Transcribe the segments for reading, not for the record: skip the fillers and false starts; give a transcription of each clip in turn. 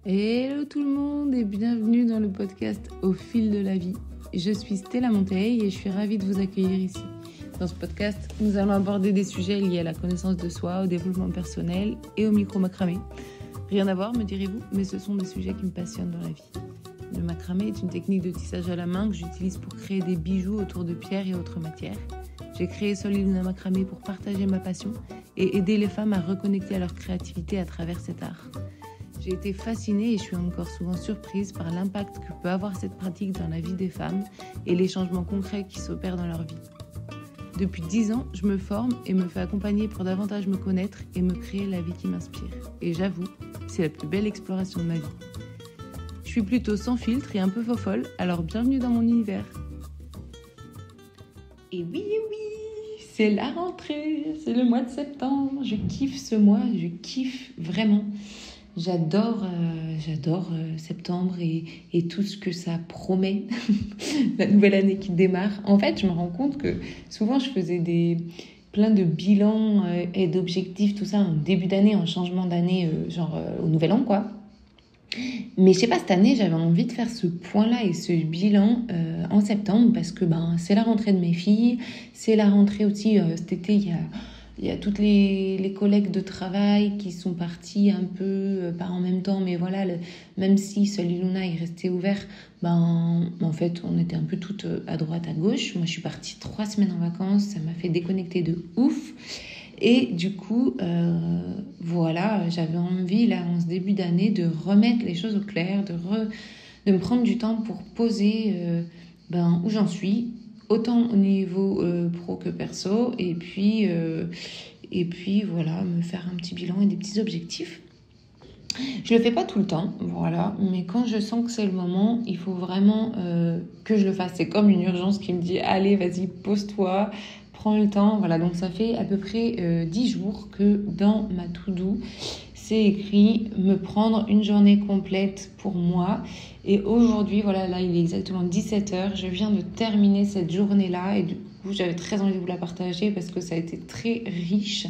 Hello tout le monde et bienvenue dans le podcast Au fil de la vie. Je suis Stella Monteil et je suis ravie de vous accueillir ici. Dans ce podcast, nous allons aborder des sujets liés à la connaissance de soi, au développement personnel et au micro-macramé. Rien à voir, me direz-vous, mais ce sont des sujets qui me passionnent dans la vie. Le macramé est une technique de tissage à la main que j'utilise pour créer des bijoux autour de pierres et autres matières. J'ai créé Soliluna Macramé pour partager ma passion et aider les femmes à reconnecter à leur créativité à travers cet art. J'ai été fascinée et je suis encore souvent surprise par l'impact que peut avoir cette pratique dans la vie des femmes et les changements concrets qui s'opèrent dans leur vie. Depuis 10 ans, je me forme et me fais accompagner pour davantage me connaître et me créer la vie qui m'inspire. Et j'avoue, c'est la plus belle exploration de ma vie. Je suis plutôt sans filtre et un peu fofolle, alors bienvenue dans mon univers. Et oui, c'est la rentrée, c'est le mois de septembre. Je kiffe ce mois, je kiffe vraiment. J'adore septembre et tout ce que ça promet, la nouvelle année qui démarre. En fait, je me rends compte que souvent, je faisais plein de bilans et d'objectifs, tout ça, en début d'année, en changement d'année, au nouvel an, quoi. Mais je sais pas, cette année, j'avais envie de faire ce point-là et ce bilan en septembre parce que c'est la rentrée de mes filles, c'est la rentrée aussi, cet été, il y a toutes les collègues de travail qui sont parties un peu, pas en même temps, mais voilà, même si Soliluna est resté ouvert, en fait, on était un peu toutes à droite, à gauche. Moi, je suis partie 3 semaines en vacances, ça m'a fait déconnecter de ouf. Et du coup, j'avais envie, là, en ce début d'année, de remettre les choses au clair, de me prendre du temps pour poser où j'en suis, autant au niveau pro que perso, et puis voilà, me faire un petit bilan et des petits objectifs. Je le fais pas tout le temps, voilà, mais quand je sens que c'est le moment, il faut vraiment que je le fasse. C'est comme une urgence qui me dit, allez, vas-y, pose-toi, prends le temps. Voilà, donc ça fait à peu près 10 jours que dans ma to-do, c'est écrit me prendre une journée complète pour moi. Et aujourd'hui, voilà, là, il est exactement 17h. Je viens de terminer cette journée-là et du coup, j'avais très envie de vous la partager parce que ça a été très riche.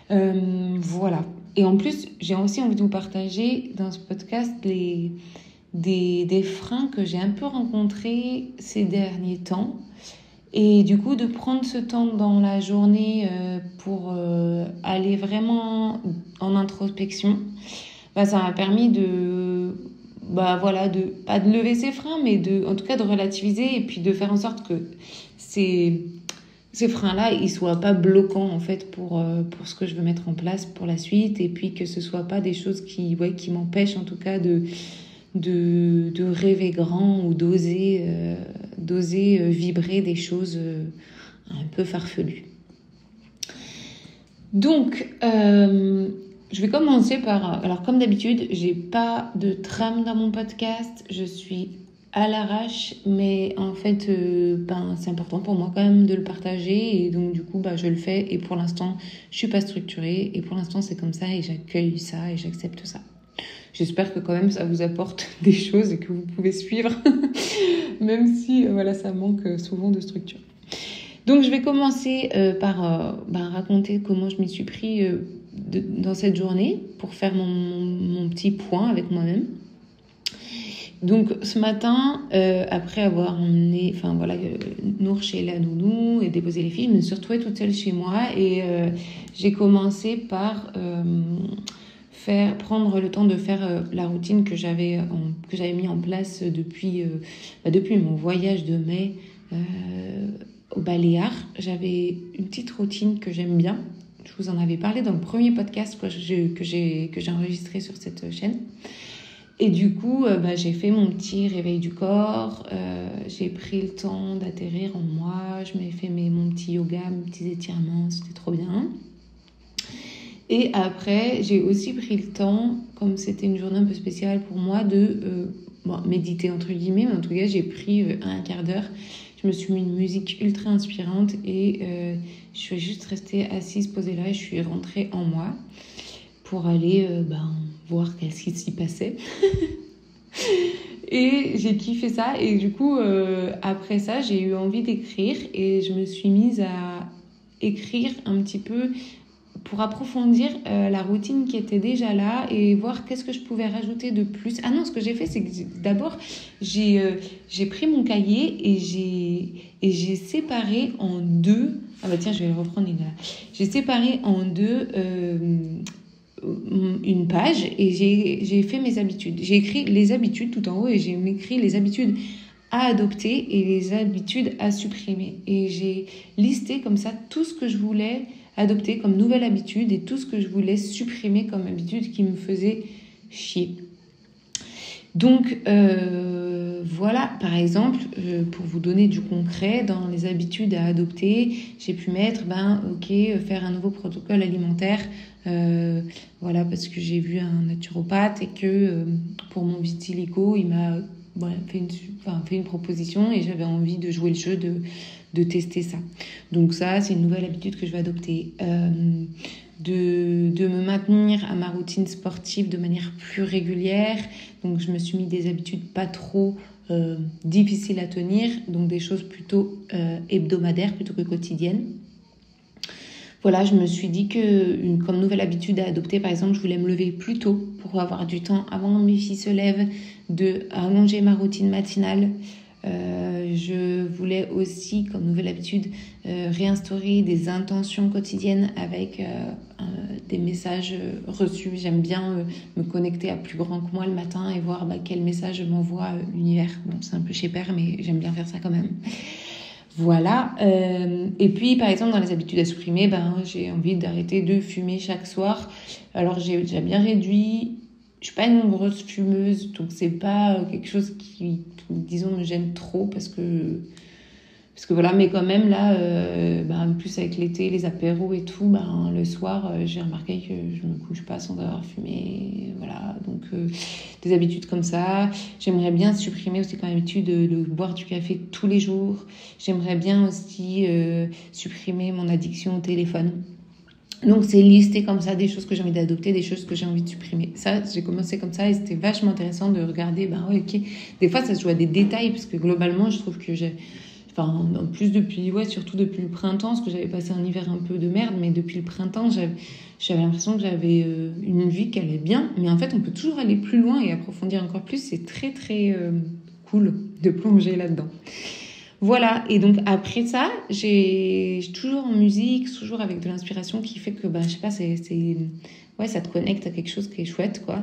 Voilà. Et en plus, j'ai aussi envie de vous partager dans ce podcast des freins que j'ai un peu rencontrés ces derniers temps. Et du coup, de prendre ce temps dans la journée pour aller vraiment en introspection, ça m'a permis de pas de lever ses freins, mais en tout cas de relativiser et puis de faire en sorte que ces freins-là, ils soient pas bloquants en fait pour ce que je veux mettre en place pour la suite, et puis que ce soit pas des choses qui m'empêchent en tout cas de rêver grand ou d'oser vibrer des choses un peu farfelues. Donc, je vais commencer par... Alors, comme d'habitude, j'ai pas de trame dans mon podcast. Je suis à l'arrache, mais en fait, c'est important pour moi quand même de le partager. Et donc, du coup, je le fais. Et pour l'instant, je suis pas structurée. Et pour l'instant, c'est comme ça. Et j'accueille ça et j'accepte ça. J'espère que quand même ça vous apporte des choses et que vous pouvez suivre, même si ça manque souvent de structure. Donc je vais commencer par raconter comment je m'y suis pris dans cette journée pour faire mon petit point avec moi-même. Donc ce matin, après avoir emmené Nour chez la nounou et déposé les filles, je me suis retrouvée toute seule chez moi et j'ai commencé par... prendre le temps de faire la routine que j'avais mis en place depuis mon voyage de mai au Baléares. J'avais une petite routine que j'aime bien. Je vous en avais parlé dans le premier podcast que j'ai enregistré sur cette chaîne. Et du coup, j'ai fait mon petit réveil du corps. J'ai pris le temps d'atterrir en moi. Je m'ai fait mon petit yoga, mes petits étirements. C'était trop bien. Et après, j'ai aussi pris le temps, comme c'était une journée un peu spéciale pour moi, de méditer entre guillemets, mais en tout cas, j'ai pris un quart d'heure. Je me suis mis une musique ultra inspirante et je suis juste restée assise, posée là, et je suis rentrée en moi pour aller voir qu'est-ce qui s'y passait. Et j'ai kiffé ça. Et du coup, après ça, j'ai eu envie d'écrire et je me suis mise à écrire un petit peu pour approfondir la routine qui était déjà là et voir qu'est-ce que je pouvais rajouter de plus. Ah non, ce que j'ai fait, c'est que d'abord, j'ai pris mon cahier et j'ai séparé en deux. Ah bah tiens, je vais le reprendre, il est là. J'ai séparé en deux une page et j'ai fait mes habitudes. J'ai écrit les habitudes tout en haut et j'ai écrit les habitudes à adopter et les habitudes à supprimer. Et j'ai listé comme ça tout ce que je voulais adopter comme nouvelle habitude et tout ce que je voulais supprimer comme habitude qui me faisait chier. Donc voilà, par exemple, pour vous donner du concret, dans les habitudes à adopter, j'ai pu mettre, faire un nouveau protocole alimentaire, voilà, parce que j'ai vu un naturopathe et que pour mon vitiligo, il m'a fait une proposition et j'avais envie de jouer le jeu de tester ça. Donc ça, c'est une nouvelle habitude que je vais adopter. De me maintenir à ma routine sportive de manière plus régulière. Donc je me suis mis des habitudes pas trop difficiles à tenir, donc des choses plutôt hebdomadaires plutôt que quotidiennes. Voilà, je me suis dit que comme nouvelle habitude à adopter, par exemple, je voulais me lever plus tôt pour avoir du temps avant que mes filles se lèvent, de allonger ma routine matinale. Je voulais aussi, comme nouvelle habitude, réinstaurer des intentions quotidiennes avec des messages reçus. J'aime bien me connecter à plus grand que moi le matin et voir quel message m'envoie l'univers. Bon, c'est un peu chez Père, mais j'aime bien faire ça quand même. Voilà. Et puis, par exemple, dans les habitudes à supprimer, j'ai envie d'arrêter de fumer chaque soir. Alors, j'ai déjà bien réduit. Je suis pas une grosse fumeuse, donc c'est pas quelque chose qui, disons, me gêne trop parce que voilà, mais quand même là, en plus avec l'été, les apéros et tout, le soir, j'ai remarqué que je me couche pas sans avoir fumé, voilà, donc des habitudes comme ça. J'aimerais bien supprimer aussi comme habitude de boire du café tous les jours. J'aimerais bien aussi supprimer mon addiction au téléphone. Donc, c'est listé comme ça des choses que j'ai envie d'adopter, des choses que j'ai envie de supprimer. Ça, j'ai commencé comme ça et c'était vachement intéressant de regarder. Ok. Des fois, ça se joue à des détails parce que globalement, je trouve que en plus surtout depuis le printemps, parce que j'avais passé un hiver un peu de merde, mais depuis le printemps, j'avais l'impression que j'avais une vie qui allait bien. Mais en fait, on peut toujours aller plus loin et approfondir encore plus. C'est très, très cool de plonger là-dedans. Voilà, et donc après ça, j'ai toujours en musique, toujours avec de l'inspiration qui fait que, je sais pas, ça te connecte à quelque chose qui est chouette, quoi.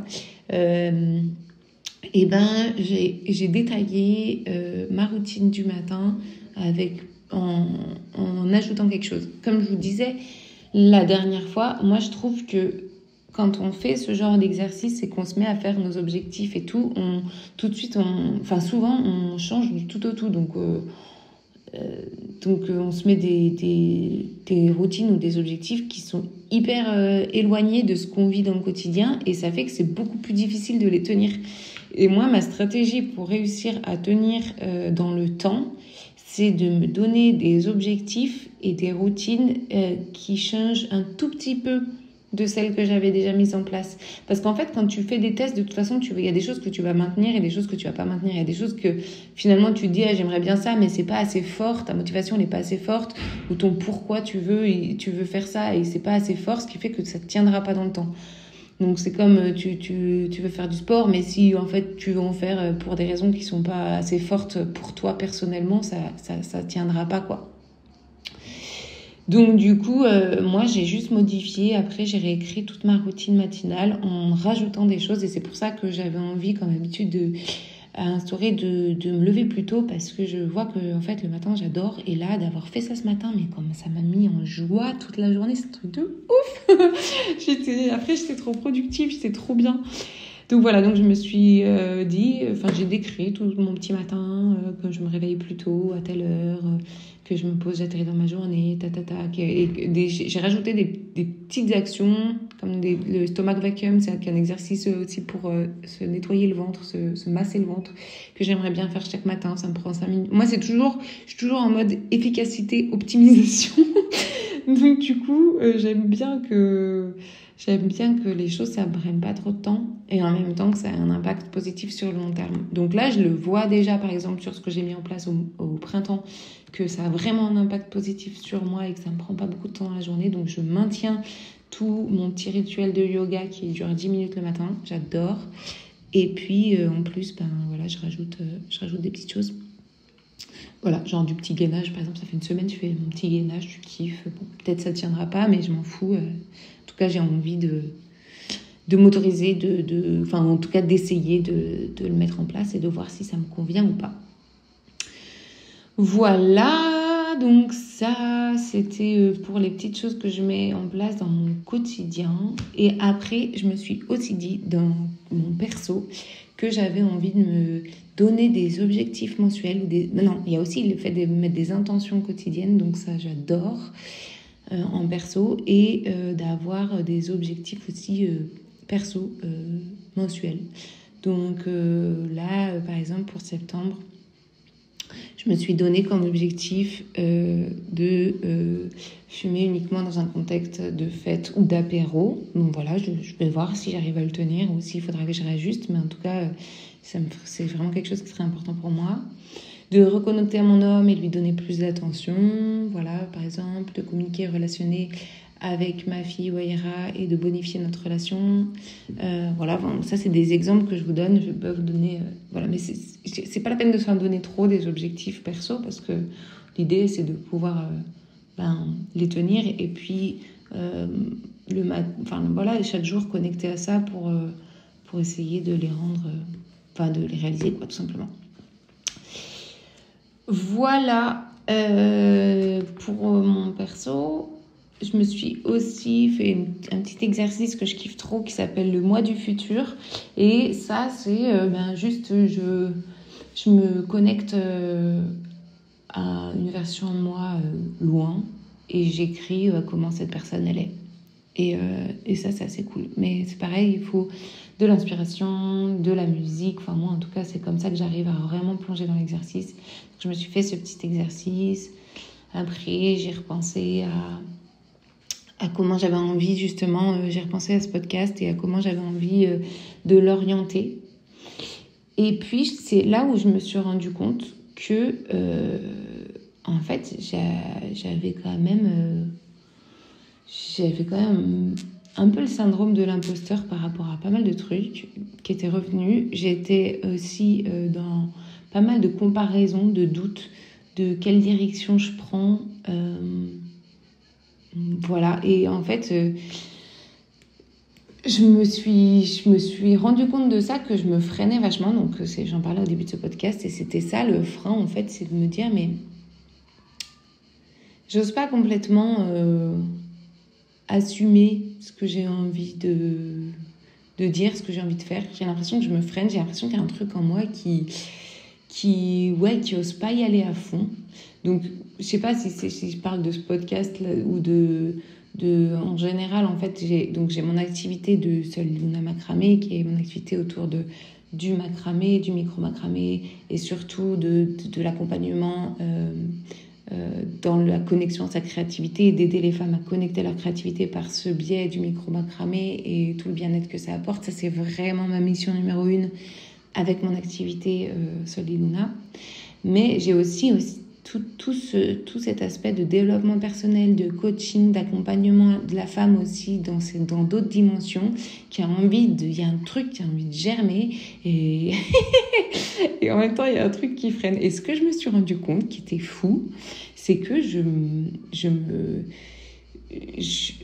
J'ai détaillé ma routine du matin en ajoutant quelque chose. Comme je vous disais la dernière fois, moi je trouve que quand on fait ce genre d'exercice et qu'on se met à faire nos objectifs et tout, souvent on change du tout au tout. Donc on se met des routines ou des objectifs qui sont hyper éloignés de ce qu'on vit dans le quotidien et ça fait que c'est beaucoup plus difficile de les tenir. Et moi, ma stratégie pour réussir à tenir dans le temps, c'est de me donner des objectifs et des routines qui changent un tout petit peu de celles que j'avais déjà mises en place. Parce qu'en fait, quand tu fais des tests, de toute façon, il y a des choses que tu vas maintenir et des choses que tu vas pas maintenir. Il y a des choses que finalement tu te dis j'aimerais bien ça, mais c'est pas assez fort, ta motivation n'est pas assez forte, ou ton pourquoi tu veux faire ça et c'est pas assez fort, ce qui fait que ça te tiendra pas dans le temps. Donc c'est comme tu veux faire du sport, mais si en fait tu veux en faire pour des raisons qui sont pas assez fortes pour toi personnellement, ça tiendra pas, quoi. Donc du coup, moi j'ai juste modifié, après j'ai réécrit toute ma routine matinale en rajoutant des choses et c'est pour ça que j'avais envie comme habitude à instaurer de me lever plus tôt parce que je vois que en fait le matin j'adore et là d'avoir fait ça ce matin, mais comme ça m'a mis en joie toute la journée, c'est un truc de ouf. Après j'étais trop productive, c'était trop bien. Donc voilà, donc je me suis j'ai décrit tout mon petit matin, que je me réveille plus tôt, à telle heure, que je me pose, j'atterris dans ma journée, j'ai rajouté des petites actions, comme le stomach vacuum, c'est un exercice aussi pour se nettoyer le ventre, se masser le ventre, que j'aimerais bien faire chaque matin, ça me prend 5 minutes. Moi, je suis toujours en mode efficacité, optimisation. Donc du coup, j'aime bien que les choses, ça ne prenne pas trop de temps et en même temps que ça ait un impact positif sur le long terme. Donc là, je le vois déjà, par exemple, sur ce que j'ai mis en place au printemps, que ça a vraiment un impact positif sur moi et que ça ne me prend pas beaucoup de temps dans la journée. Donc je maintiens tout mon petit rituel de yoga qui dure 10 minutes le matin. J'adore. Et puis, en plus, voilà, je rajoute des petites choses. Voilà, genre du petit gainage. Par exemple, ça fait une semaine que je fais mon petit gainage, tu kiffes. Bon, peut-être ça ne tiendra pas, mais je m'en fous. En tout cas, j'ai envie de m'autoriser, enfin, en tout cas, d'essayer de le mettre en place et de voir si ça me convient ou pas. Voilà, donc ça, c'était pour les petites choses que je mets en place dans mon quotidien. Et après, je me suis aussi dit, dans mon perso, que j'avais envie de me donner des objectifs mensuels. Non, il y a aussi le fait de mettre des intentions quotidiennes, donc ça, j'adore en perso. Et d'avoir des objectifs aussi perso mensuels. Donc là, par exemple, pour septembre, je me suis donné comme objectif de fumer uniquement dans un contexte de fête ou d'apéro. Donc voilà, je vais voir si j'arrive à le tenir ou s'il faudra que je réajuste. Mais en tout cas, c'est vraiment quelque chose qui serait important pour moi. De reconnecter à mon homme et de lui donner plus d'attention. Voilà, par exemple, de communiquer, relationner avec ma fille Waira et de bonifier notre relation. Voilà, ça c'est des exemples que je vous donne. Je vais pas vous donner... voilà, mais c'est pas la peine de s'en donner trop des objectifs perso parce que l'idée c'est de pouvoir les tenir et puis voilà, chaque jour connecter à ça pour essayer de les rendre... de les réaliser, quoi, tout simplement. Voilà pour mon perso. Je me suis aussi fait un petit exercice que je kiffe trop qui s'appelle le mois du futur. Et ça, c'est juste, je me connecte à une version de moi loin et j'écris comment cette personne elle est. Et ça, c'est assez cool. Mais c'est pareil, il faut de l'inspiration, de la musique. Enfin, moi, en tout cas, c'est comme ça que j'arrive à vraiment plonger dans l'exercice. Donc, je me suis fait ce petit exercice. Après, j'ai repensé à comment j'avais envie, justement, j'ai repensé à ce podcast et à comment j'avais envie de l'orienter. Et puis, c'est là où je me suis rendu compte que, en fait, j'avais quand même un peu le syndrome de l'imposteur par rapport à pas mal de trucs qui étaient revenus. J'étais aussi dans pas mal de comparaisons, de doutes, de quelle direction je prends. Voilà, et en fait, je me suis rendu compte de ça, que je me freinais vachement. Donc, j'en parlais au début de ce podcast, et c'était ça le frein, en fait, c'est de me dire, mais j'ose pas complètement assumer ce que j'ai envie de dire, ce que j'ai envie de faire. J'ai l'impression que je me freine, j'ai l'impression qu'il y a un truc en moi qui ose pas y aller à fond. Donc, je sais pas si je parle de ce podcast là, ou en général, en fait, j'ai mon activité de Solid Luna Macramé, qui est mon activité autour du macramé, du micro-macramé, et surtout de l'accompagnement dans la connexion à sa créativité, et d'aider les femmes à connecter leur créativité par ce biais du micro-macramé et tout le bien-être que ça apporte. Ça, c'est vraiment ma mission numéro 1 avec mon activité Solid Luna. Mais j'ai aussi tout cet aspect de développement personnel, de coaching, d'accompagnement de la femme aussi dans d'autres dimensions, il y a un truc qui a envie de germer et et en même temps il y a un truc qui freine. Et ce que je me suis rendu compte qui était fou, c'est que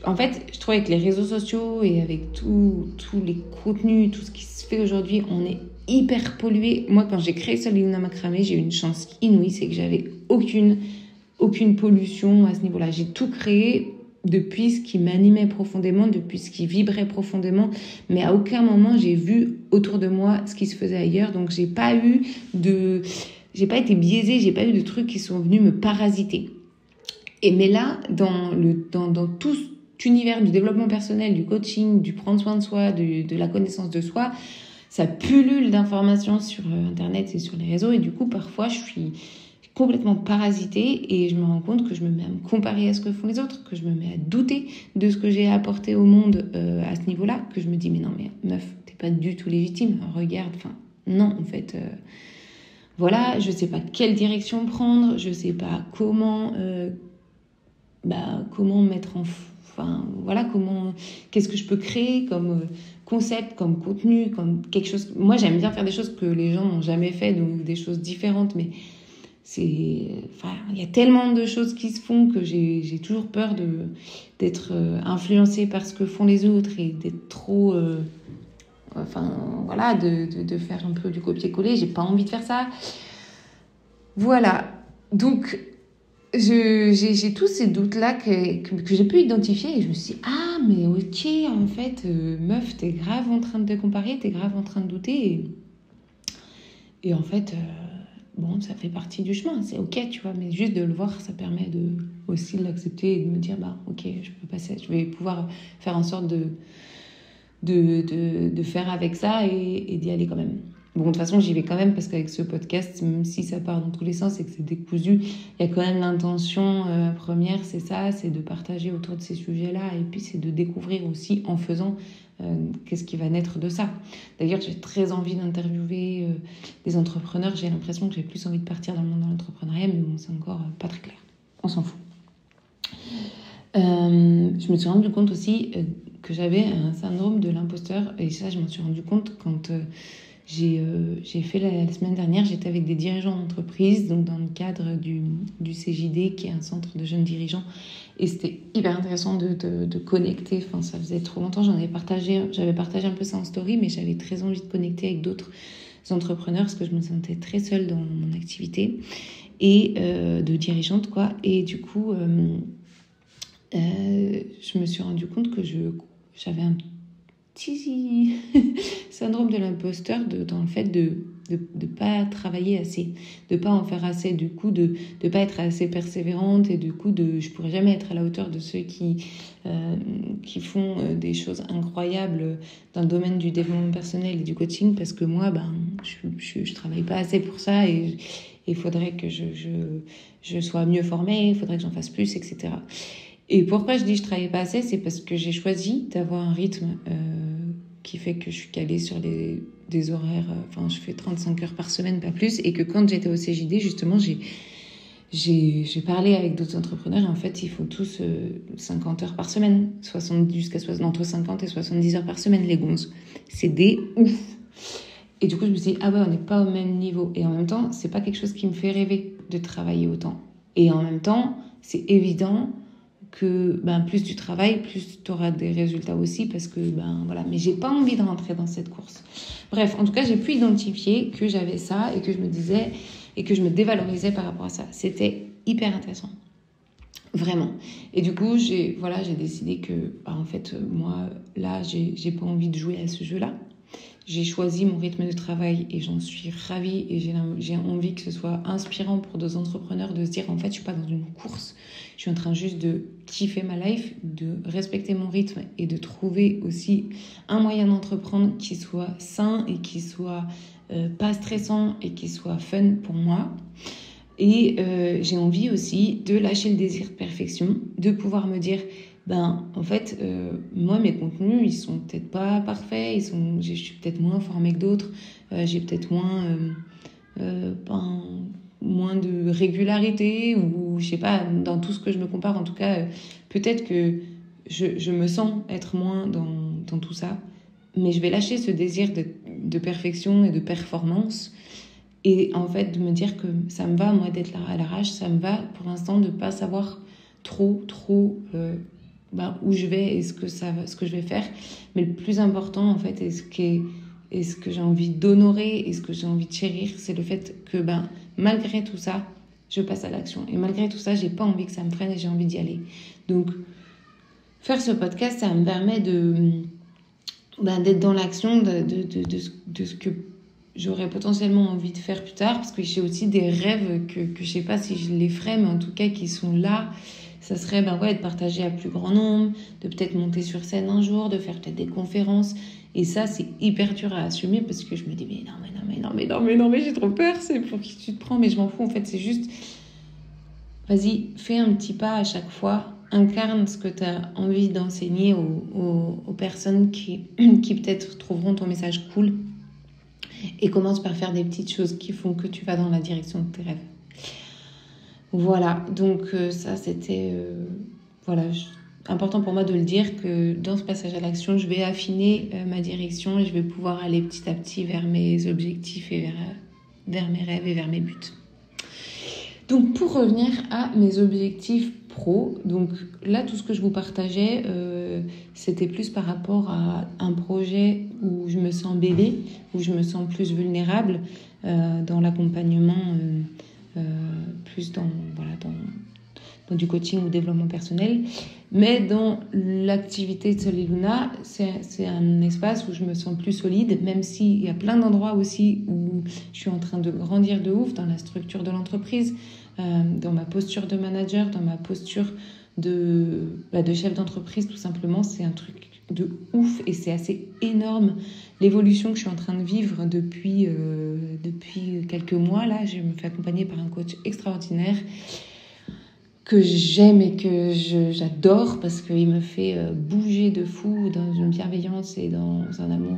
en fait, je trouve avec les réseaux sociaux et avec tous les contenus, tout ce qui se fait aujourd'hui, on est hyper pollué. Moi, quand j'ai créé Solid Luna Macramé, j'ai eu une chance inouïe, c'est que j'avais aucune pollution à ce niveau-là. J'ai tout créé depuis ce qui m'animait profondément, depuis ce qui vibrait profondément, mais à aucun moment j'ai vu autour de moi ce qui se faisait ailleurs. Donc j'ai pas été biaisée, j'ai pas eu de trucs qui sont venus me parasiter. Mais là, dans tout cet univers du développement personnel, du coaching, du prendre soin de soi, de la connaissance de soi, ça pullule d'informations sur Internet et sur les réseaux. Et du coup, parfois, je suis complètement parasitée et je me rends compte que je me mets à me comparer à ce que font les autres, que je me mets à douter de ce que j'ai à apporter au monde à ce niveau-là, que je me dis, mais non, mais meuf, t'es pas du tout légitime, regarde, non, en fait... voilà, je sais pas quelle direction prendre, je sais pas comment mettre enfin, voilà, qu'est-ce que je peux créer comme concept, comme contenu, comme quelque chose. Moi, j'aime bien faire des choses que les gens n'ont jamais fait, donc des choses différentes, mais enfin, il y a tellement de choses qui se font que j'ai toujours peur d'être influencée par ce que font les autres et d'être trop, enfin, voilà, de faire un peu du copier-coller. J'ai pas envie de faire ça. Voilà. Donc, j'ai tous ces doutes-là que j'ai pu identifier et je me suis dit, ah, mais ok, en fait, meuf, t'es grave en train de te comparer, t'es grave en train de douter. Et en fait, bon, ça fait partie du chemin, c'est ok, tu vois, mais juste de le voir, ça permet aussi de l'accepter et de me dire, bah, ok, je vais pouvoir faire en sorte de faire avec ça et d'y aller quand même. Bon, de toute façon, j'y vais quand même parce qu'avec ce podcast, même si ça part dans tous les sens et que c'est décousu, il y a quand même l'intention première, c'est ça, c'est de partager autour de ces sujets-là et puis c'est de découvrir aussi en faisant qu'est-ce qui va naître de ça. D'ailleurs, j'ai très envie d'interviewer des entrepreneurs. J'ai l'impression que j'ai plus envie de partir dans le monde de l'entrepreneuriat, mais bon, c'est encore pas très clair. On s'en fout. Je me suis rendu compte aussi que j'avais un syndrome de l'imposteur et ça, je m'en suis rendu compte quand... j'ai fait la semaine dernière, j'étais avec des dirigeants d'entreprise, donc dans le cadre du CJD, qui est un centre de jeunes dirigeants, et c'était hyper intéressant de connecter. Enfin, ça faisait trop longtemps, j'avais partagé un peu ça en story, mais j'avais très envie de connecter avec d'autres entrepreneurs parce que je me sentais très seule dans mon activité et de dirigeante, quoi. Et du coup, je me suis rendu compte que j'avais un petit syndrome de l'imposteur dans le fait de pas travailler assez, de pas en faire assez, du coup de pas être assez persévérante et du coup je pourrais jamais être à la hauteur de ceux qui font des choses incroyables dans le domaine du développement personnel et du coaching, parce que moi je travaille pas assez pour ça et il faudrait que je sois mieux formée, il faudrait que j'en fasse plus, etc. Et pourquoi je dis que je ne travaille pas assez, c'est parce que j'ai choisi d'avoir un rythme qui fait que je suis calée sur des horaires, enfin je fais 35 heures par semaine, pas plus, et que quand j'étais au CJD, justement, j'ai parlé avec d'autres entrepreneurs, et en fait, ils font tous 50 heures par semaine, entre 50 et 70 heures par semaine, les gonzes. C'est des ouf. Et du coup, je me suis dit, ah ouais, on n'est pas au même niveau. Et en même temps, c'est pas quelque chose qui me fait rêver de travailler autant. Et en même temps, c'est évident que plus tu travailles, plus tu auras des résultats aussi, parce que voilà. Mais j'ai pas envie de rentrer dans cette course. Bref, en tout cas, j'ai pu identifier que j'avais ça et que je me disais et que je me dévalorisais par rapport à ça. C'était hyper intéressant, vraiment. Et du coup, j'ai décidé que en fait, moi là, j'ai pas envie de jouer à ce jeu-là. J'ai choisi mon rythme de travail et j'en suis ravie et j'ai envie que ce soit inspirant pour d'autres entrepreneurs de se dire, en fait, je suis pas dans une course, je suis en train juste de kiffer ma life, de respecter mon rythme et de trouver aussi un moyen d'entreprendre qui soit sain et qui soit pas stressant et qui soit fun pour moi. Et j'ai envie aussi de lâcher le désir de perfection, de pouvoir me dire, en fait, moi, mes contenus, ils sont peut-être pas parfaits, je suis peut-être moins formée que d'autres, j'ai peut-être moins de régularité, ou je sais pas, dans tout ce que je me compare, en tout cas, peut-être que je me sens être moins dans tout ça, mais je vais lâcher ce désir de perfection et de performance, et en fait, de me dire que ça me va, moi, d'être là à l'arrache, ça me va, pour l'instant, de pas savoir trop où je vais et ce que je vais faire. Mais le plus important, en fait, et ce que j'ai envie d'honorer et ce que j'ai envie de chérir, c'est le fait que, malgré tout ça, je passe à l'action. Et malgré tout ça, j'ai pas envie que ça me freine et j'ai envie d'y aller. Donc, faire ce podcast, ça me permet d'être dans l'action de ce que j'aurais potentiellement envie de faire plus tard, parce que j'ai aussi des rêves que je sais pas si je les ferai, mais en tout cas qui sont là. Ça serait de partager à plus grand nombre, de peut-être monter sur scène un jour, de faire peut-être des conférences. Et ça, c'est hyper dur à assumer parce que je me dis, mais j'ai trop peur, c'est pour qui tu te prends, mais je m'en fous. En fait, c'est juste, vas-y, fais un petit pas à chaque fois, incarne ce que tu as envie d'enseigner aux personnes qui peut-être trouveront ton message cool, et commence par faire des petites choses qui font que tu vas dans la direction de tes rêves. Voilà, donc ça c'était... important pour moi de le dire que dans ce passage à l'action, je vais affiner ma direction et je vais pouvoir aller petit à petit vers mes objectifs et vers mes rêves et vers mes buts. Donc pour revenir à mes objectifs pro, donc là tout ce que je vous partageais, c'était plus par rapport à un projet où je me sens bébé, où je me sens plus vulnérable dans l'accompagnement, plus dans du coaching ou développement personnel. Mais dans l'activité de Sol et Luna, c'est un espace où je me sens plus solide, même s'il y a plein d'endroits aussi où je suis en train de grandir de ouf dans la structure de l'entreprise, dans ma posture de manager, dans ma posture de chef d'entreprise, tout simplement. C'est un truc de ouf et c'est assez énorme. L'évolution que je suis en train de vivre depuis quelques mois, là, je me fais accompagner par un coach extraordinaire que j'aime et que j'adore parce qu'il me fait bouger de fou dans une bienveillance et dans un amour.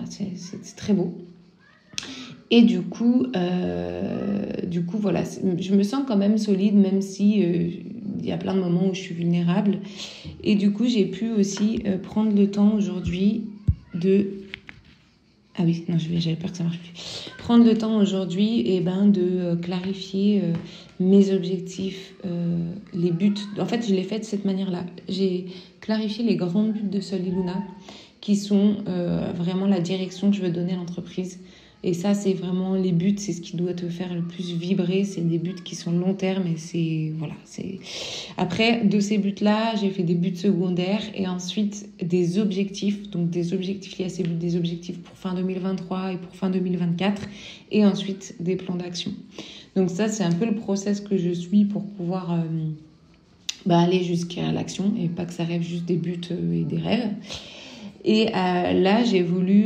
C'est très beau. Et du coup, voilà, je me sens quand même solide, même si il y a plein de moments où je suis vulnérable. Et du coup, j'ai pu aussi prendre le temps aujourd'hui de... Ah oui, non, j'avais peur que ça marche plus. Prendre le temps aujourd'hui de clarifier mes objectifs, les buts. En fait, je l'ai fait de cette manière-là. J'ai clarifié les grands buts de Sol et Luna, qui sont vraiment la direction que je veux donner à l'entreprise. Et ça, c'est vraiment les buts, c'est ce qui doit te faire le plus vibrer. C'est des buts qui sont long terme et c'est... Après, de ces buts-là, j'ai fait des buts secondaires et ensuite des objectifs. Donc, des objectifs liés à ces buts, des objectifs pour fin 2023 et pour fin 2024. Et ensuite, des plans d'action. Donc ça, c'est un peu le process que je suis pour pouvoir aller jusqu'à l'action et pas que ça rêve juste des buts et des rêves. Et là, j'ai voulu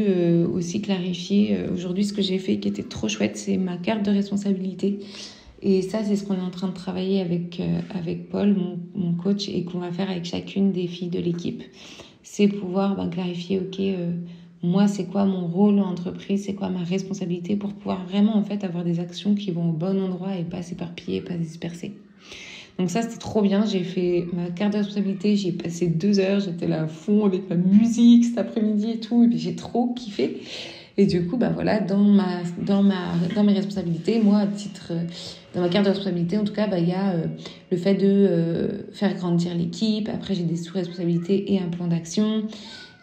aussi clarifier aujourd'hui ce que j'ai fait qui était trop chouette, c'est ma carte de responsabilité. Et ça, c'est ce qu'on est en train de travailler avec Paul, mon coach, et qu'on va faire avec chacune des filles de l'équipe. C'est pouvoir clarifier, moi, c'est quoi mon rôle en entreprise, c'est quoi ma responsabilité pour pouvoir vraiment en fait avoir des actions qui vont au bon endroit et pas s'éparpiller, pas se disperser. Donc ça, c'était trop bien. J'ai fait ma carte de responsabilité. J'y ai passé 2 heures. J'étais là à fond avec ma musique cet après-midi et tout. Et puis j'ai trop kiffé. Et du coup, dans mes responsabilités, moi, dans ma carte de responsabilité, en tout cas, il y a le fait de faire grandir l'équipe. Après, j'ai des sous-responsabilités et un plan d'action.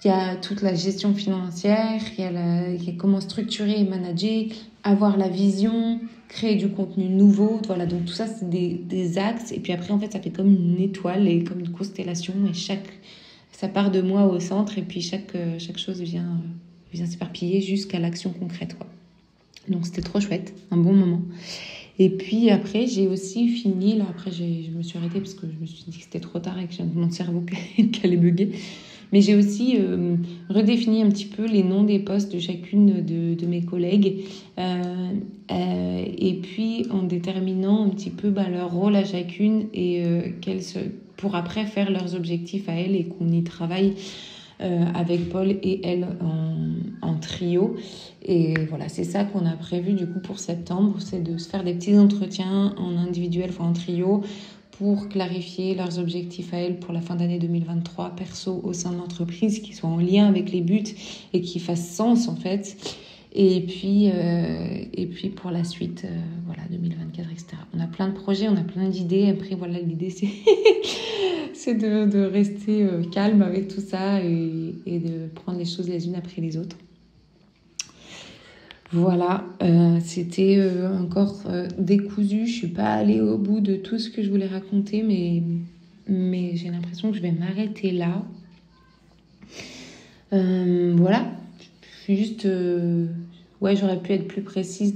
Il y a toute la gestion financière. Il y a comment structurer et manager, avoir la vision, créer du contenu nouveau. Voilà, donc tout ça, c'est des axes. Et puis après, en fait, ça fait comme une étoile et comme une constellation. Et ça part de moi au centre. Et puis chaque chose vient s'éparpiller jusqu'à l'action concrète, quoi. Donc c'était trop chouette, un bon moment. Et puis après, j'ai aussi fini, là après je me suis arrêtée parce que je me suis dit que c'était trop tard et que mon cerveau qui allait bugger. Mais j'ai aussi redéfini un petit peu les noms des postes de chacune de mes collègues. Et puis en déterminant un petit peu leur rôle à chacune et pour après faire leurs objectifs à elles et qu'on y travaille avec Paul et elle en trio. Et voilà, c'est ça qu'on a prévu du coup pour septembre, c'est de se faire des petits entretiens en individuel, enfin en trio, pour clarifier leurs objectifs à elles pour la fin d'année 2023 perso au sein de l'entreprise, qui soient en lien avec les buts et qui fassent sens en fait. Et puis pour la suite, 2024, etc. On a plein de projets, on a plein d'idées. Après, voilà, l'idée, c'est de rester calme avec tout ça et de prendre les choses les unes après les autres. Voilà, c'était encore décousu. Je suis pas allée au bout de tout ce que je voulais raconter, mais j'ai l'impression que je vais m'arrêter là. Voilà, je suis juste... j'aurais pu être plus précise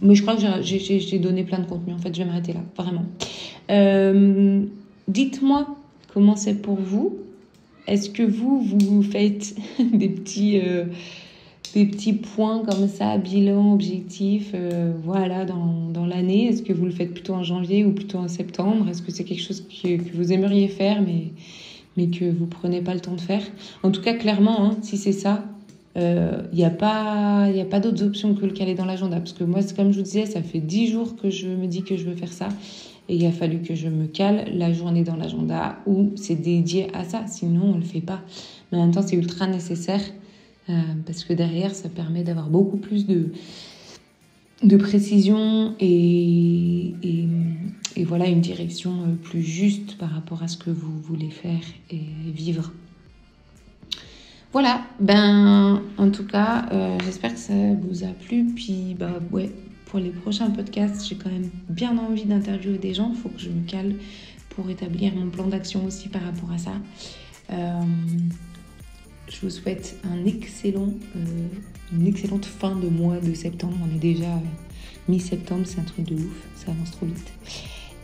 mais je crois que j'ai donné plein de contenu. En fait, je vais m'arrêter là, vraiment. Dites-moi comment c'est pour vous. Est-ce que vous faites des petits points comme ça, bilan, objectif, dans l'année? Est-ce que vous le faites plutôt en janvier ou plutôt en septembre? Est-ce que c'est quelque chose que vous aimeriez faire, mais que vous prenez pas le temps de faire? En tout cas, clairement, si c'est ça, y a pas d'autres options que le caler dans l'agenda. Parce que moi, c'est comme je vous disais, ça fait 10 jours que je me dis que je veux faire ça. Et il a fallu que je me cale la journée dans l'agenda où c'est dédié à ça, sinon on ne le fait pas. Mais en même temps, c'est ultra nécessaire parce que derrière, ça permet d'avoir beaucoup plus de précision et voilà, une direction plus juste par rapport à ce que vous voulez faire et vivre. Voilà, en tout cas, j'espère que ça vous a plu. Puis, pour les prochains podcasts, j'ai quand même bien envie d'interviewer des gens. Il faut que je me cale pour établir mon plan d'action aussi par rapport à ça. Je vous souhaite une excellente fin de mois de septembre. On est déjà mi-septembre, c'est un truc de ouf, ça avance trop vite.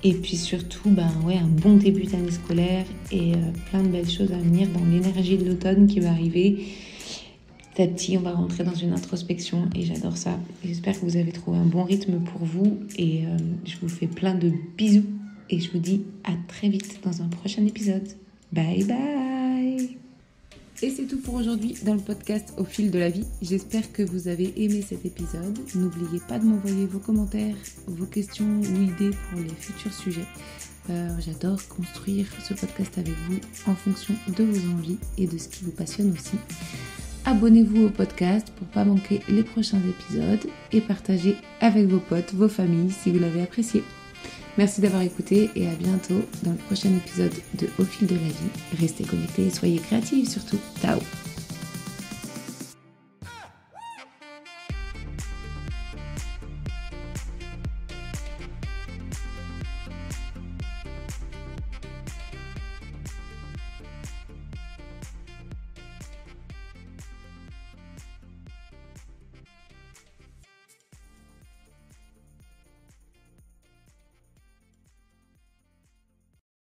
Et puis surtout, un bon début d'année scolaire et plein de belles choses à venir dans l'énergie de l'automne qui va arriver. Petit à petit, on va rentrer dans une introspection et j'adore ça. J'espère que vous avez trouvé un bon rythme pour vous et je vous fais plein de bisous et je vous dis à très vite dans un prochain épisode. Bye bye! Et c'est tout pour aujourd'hui dans le podcast Au fil de la vie. J'espère que vous avez aimé cet épisode. N'oubliez pas de m'envoyer vos commentaires, vos questions ou idées pour les futurs sujets. J'adore construire ce podcast avec vous en fonction de vos envies et de ce qui vous passionne aussi. Abonnez-vous au podcast pour ne pas manquer les prochains épisodes et partagez avec vos potes, vos familles si vous l'avez apprécié. Merci d'avoir écouté et à bientôt dans le prochain épisode de Au fil de la vie. Restez connectés et soyez créatifs surtout. Ciao!